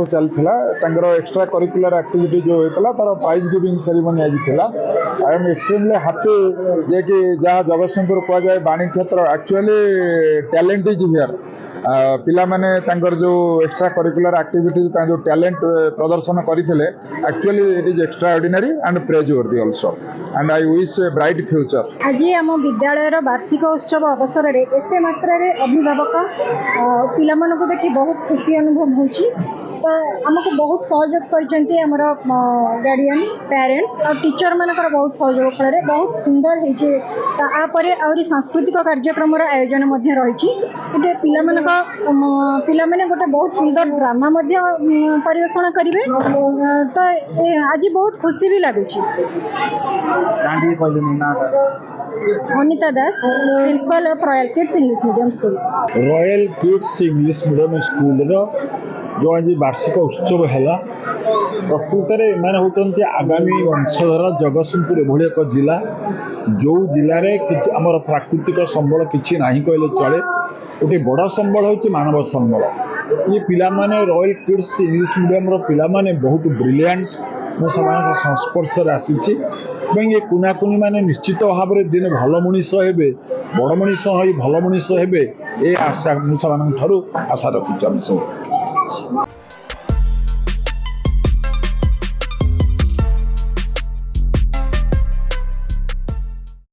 चलता extra curricular activity जो होता तार प्राइज गिविंग सेरेमनी आज थिला। आई एम एक्सट्रीमली हैप्पी जे कि जहाँ जगतसिंहपुर कहुए वाणी क्षेत्र एक्चुअली टैलेंट इज हियर। पिला माने तांकर जो एक्स्ट्रा करिकुलर एक्टिविटी जो टैलेंट प्रदर्शन करते actually it is extraordinary and praiseworthy also and I wish a bright future. आज आम विद्यालय वार्षिक उत्सव अवसर में एत मात्रा अभिभावक पिला मानक देखि बहुत खुशी अनुभव होची। तो आमको बहुत सहयोग कर गार्डियन पेरेंट्स और टीचर मानकर बहुत सहयोग फल बहुत सुंदर होपर आहरी सांस्कृतिक कार्यक्रम आयोजन रही पिला माने गोटे बहुत सुंदर ड्रामा परिवेषण करेंगे। तो आज बहुत खुशी भी लगुच। Anita Das principal of royal kids English medium school. Royal kids English medium school जो आज वार्षिक उत्सव है प्रकृत में होती आगामी वंशधर जगतसिंहपुर एभली एक जिला जो जिले में आमर प्राकृतिक संबल किसी ना कहले चले। गोटे बड़ संबल हो मानव संबल। ये पिला माने रॉयल किड्स इंग्लिश मीडियम पिला माने बहुत ब्रिलियंट मैं संस्पर्श आसी ये कुनाकुनी माने निश्चित भाव में दिन भल मनीष हे बड़ मनीष भल मनीष हे ये आशा मुझे आशा रखी।